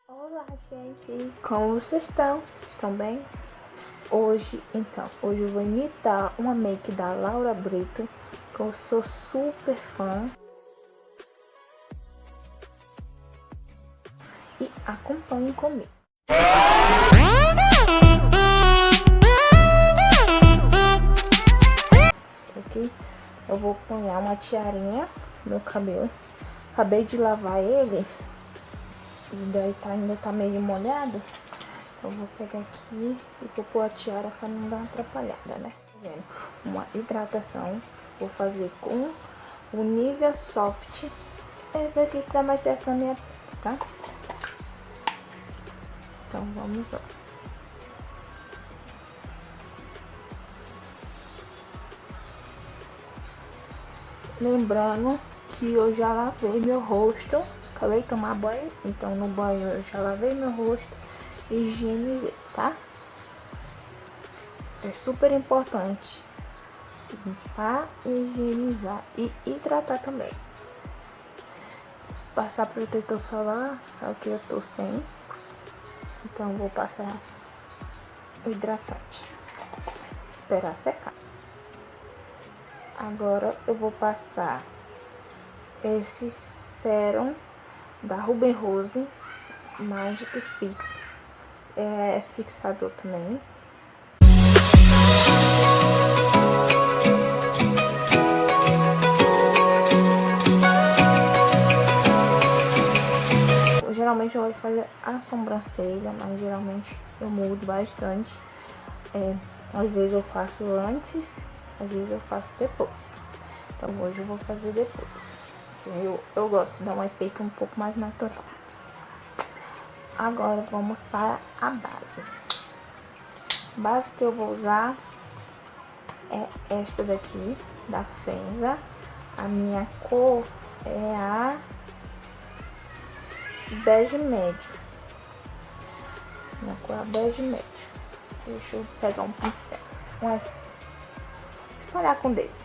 Olá, gente! Como vocês estão? Estão bem? Hoje eu vou imitar uma make da Laura Brito, que eu sou super fã. E acompanhem comigo. Aqui eu vou pôr uma tiarinha no cabelo. Acabei de lavar ele. E daí ainda tá meio molhado. Eu vou pegar aqui e vou pôr a tiara pra não dar uma atrapalhada, né? Uma hidratação. Vou fazer com o Nivea Soft. Esse daqui se dá mais certo na minha pele, tá? Então vamos lá. Lembrando que eu já lavei meu rosto. Acabei de tomar banho, então no banho eu já lavei meu rosto e higienizei, tá? É super importante limpar, higienizar e hidratar também. Passar protetor solar, só que eu tô sem, então vou passar o hidratante. Esperar secar. Agora eu vou passar esse sérum da Ruben Rose Magic Fix, é fixador também. Geralmente eu vou fazer a sobrancelha, mas geralmente eu mudo bastante. Às vezes eu faço antes, às vezes eu faço depois. Então hoje eu vou fazer depois. Eu gosto de dar um efeito um pouco mais natural. Agora vamos para a base. A base que eu vou usar é esta daqui, da Fenza. A minha cor é a bege médio. Minha cor é bege médio. Deixa eu pegar um pincel. Vamos espalhar com o dedo.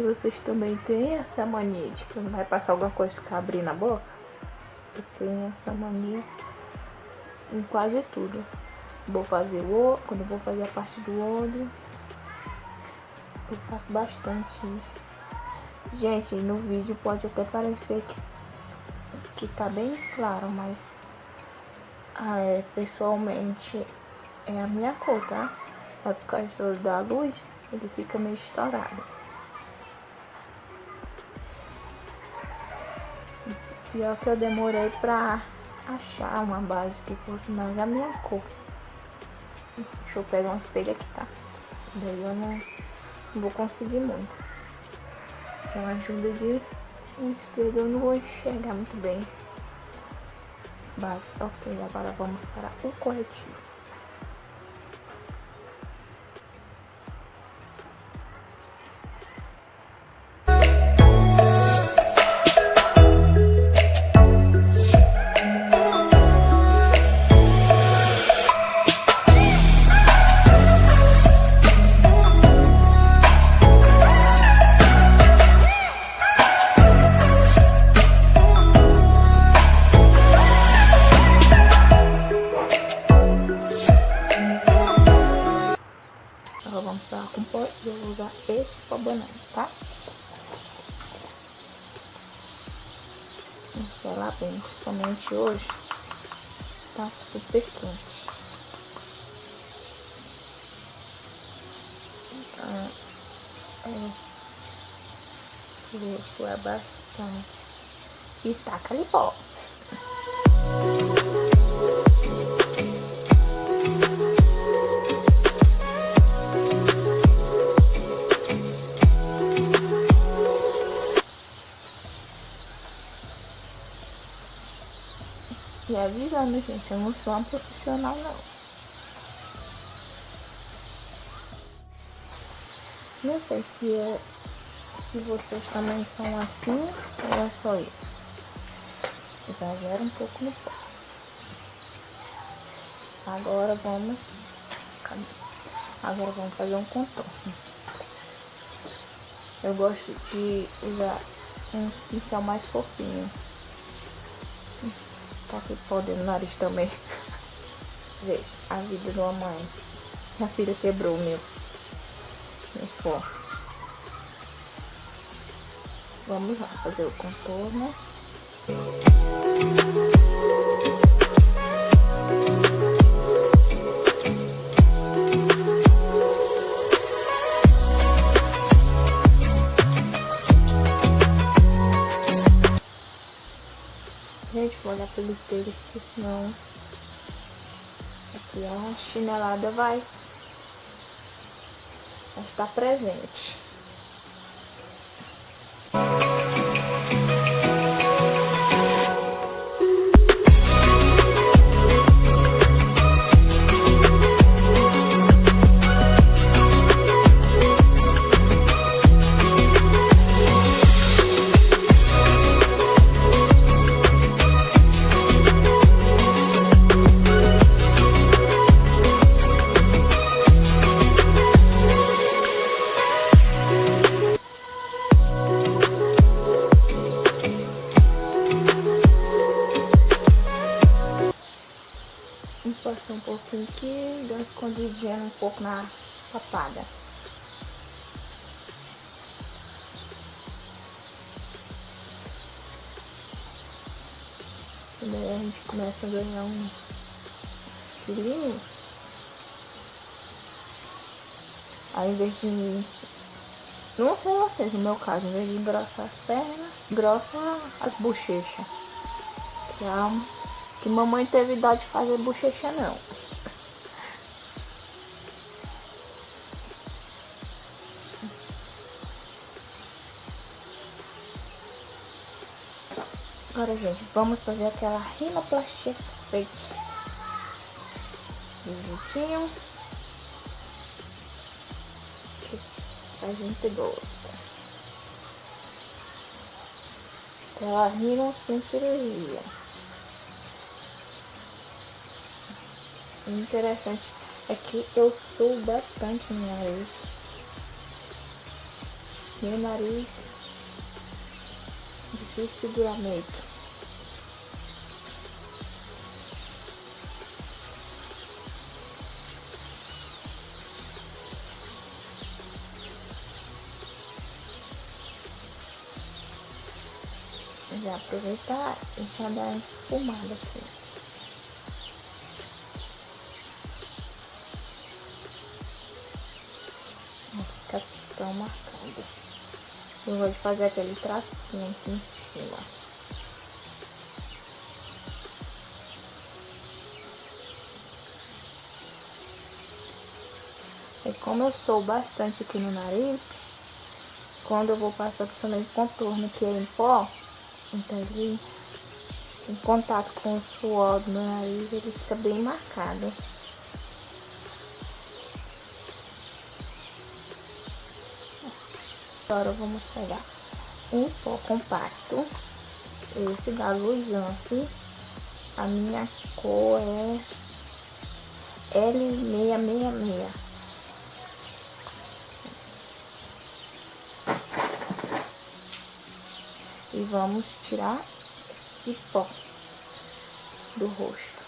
Vocês também têm essa mania de quando vai passar alguma coisa ficar abrindo a boca? Eu tenho essa mania em quase tudo. Vou fazer quando eu vou fazer a parte do olho, eu faço bastante isso. Gente, no vídeo pode até parecer que tá bem claro, mas pessoalmente é a minha cor, tá? É por causa da luz, ele fica meio estourado. Pior que eu demorei pra achar uma base que fosse mais a minha cor. Deixa eu pegar um espelho aqui, tá? Daí eu não vou conseguir muito. Com a ajuda de um espelho eu não vou enxergar muito bem. Base, ok. Agora vamos para o corretivo. Vamos falar com pó e eu vou usar este pó banana, tá? Pincelar bem, principalmente hoje tá super quente. Então, vou bastante e taca ali pó. E avisando, gente, eu não sou uma profissional, não. Não sei se vocês também são assim ou é só eu. Exagera um pouco no pó. Agora vamos fazer um contorno. Eu gosto de usar uns pincel mais fofinho. Tá aqui podendo o nariz também. Veja, a vida de uma mãe. Minha filha quebrou o meu pó. Vamos lá fazer o contorno. Gente, vou olhar pelo espelho, porque senão aqui a chinelada vai estar presente. Passei um pouquinho aqui, deu uma escondidinha um pouco na papada. E daí a gente começa a ganhar uns quilinhos. Aí em vez de... Não sei vocês, no meu caso, em vez de engrossar as pernas, engrossa as bochechas. Que mamãe teve idade de fazer bochecha, não. Agora, gente, vamos fazer aquela rinoplastia fake. Direitinho. Que a gente gosta. Aquela rino sem cirurgia. O interessante é que eu suo bastante no nariz. Meu nariz é difícil segurar make. Já aproveitar e já dar uma esfumada aqui. Não fica tão marcado. Eu vou fazer aquele tracinho aqui em cima. E como eu sou bastante aqui no nariz, quando eu vou passar principalmente contorno que é em pó, então ele em contato com o suor do meu nariz, ele fica bem marcado. Agora vamos pegar um pó compacto, esse da Luisance. A minha cor é L666. E vamos tirar esse pó do rosto.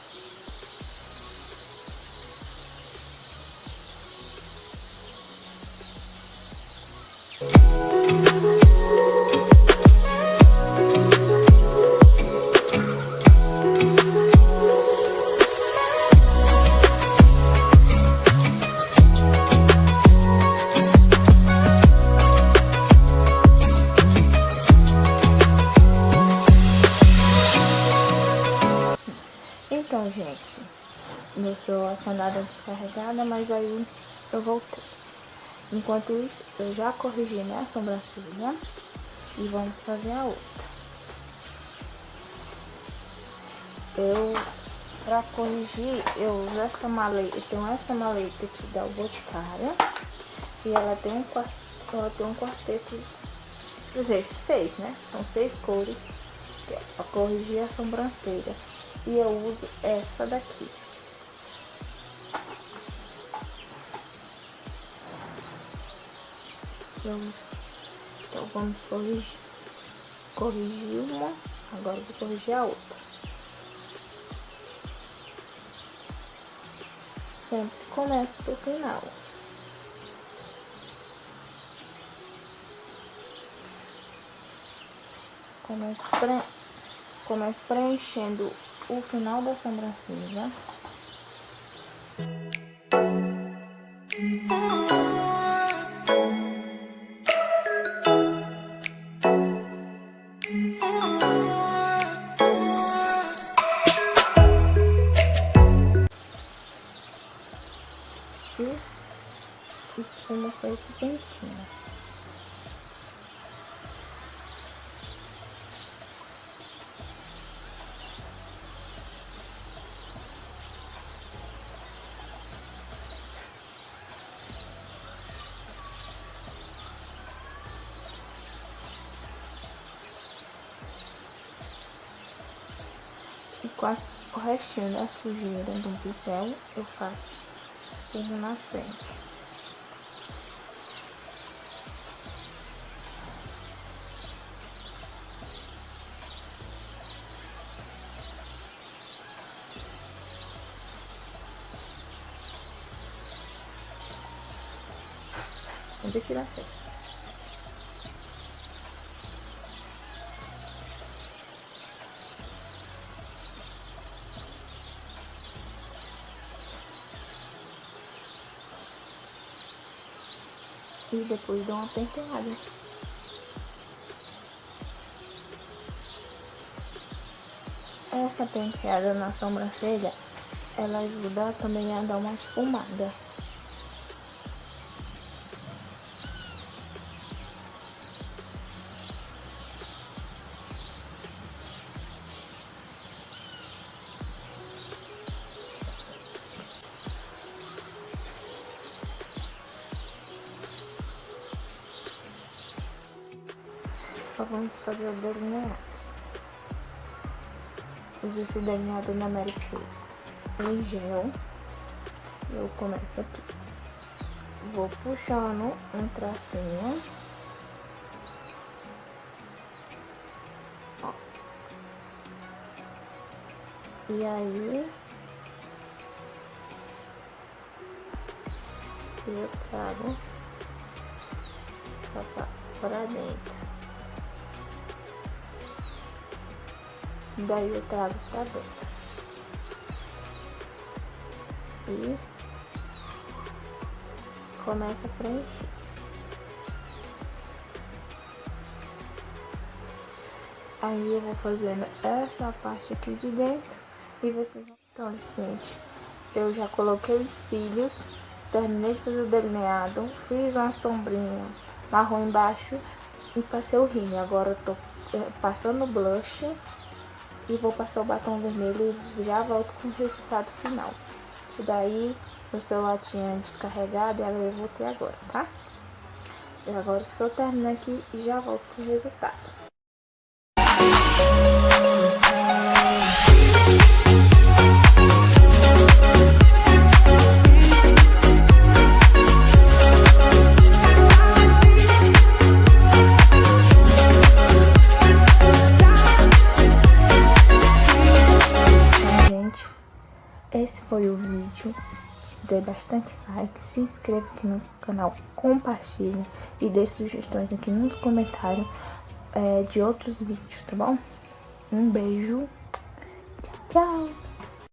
Então, gente, meu celular tinha dado a descarregada, mas aí eu voltei. Enquanto isso, eu já corrigi minha sobrancelha e vamos fazer a outra. Pra corrigir, eu uso essa maleta. Eu tenho essa maleta aqui da Boticária. E ela tem um quarteto, quer dizer, 6, né? São 6 cores pra corrigir a sobrancelha. E eu uso essa daqui. Então vamos corrigir uma. Agora eu vou corrigir a outra. Sempre começo do final. Começo preenchendo o final da sobrancelha. E esfuma com esse pentinho. E com o restinho da sujeira do pincel, eu faço assim na frente. Sempre tira excesso. E depois dou uma penteada. Essa penteada na sobrancelha, ela ajuda também a dar uma esfumada. Vamos fazer o delineado. Uso esse delineado na Mary Kay em gel. Eu começo aqui. Vou puxando um tracinho. Ó. E aí eu trago para dentro. Daí eu trago pra dentro. E começa a preencher. Aí eu vou fazendo essa parte aqui de dentro. E vocês vão... Então, gente, eu já coloquei os cílios. Terminei de fazer o delineado. Fiz uma sombrinha marrom embaixo. E passei o rímel. Agora eu tô passando o blush. E vou passar o batom vermelho e já volto com o resultado final. E daí o celular tinha descarregado e aí eu voltei agora, tá? E agora só termino aqui e já volto com o resultado. Esse foi o vídeo, dê bastante like, se inscreva aqui no canal, compartilhe e dê sugestões aqui nos comentários de outros vídeos, tá bom? Um beijo, tchau, tchau!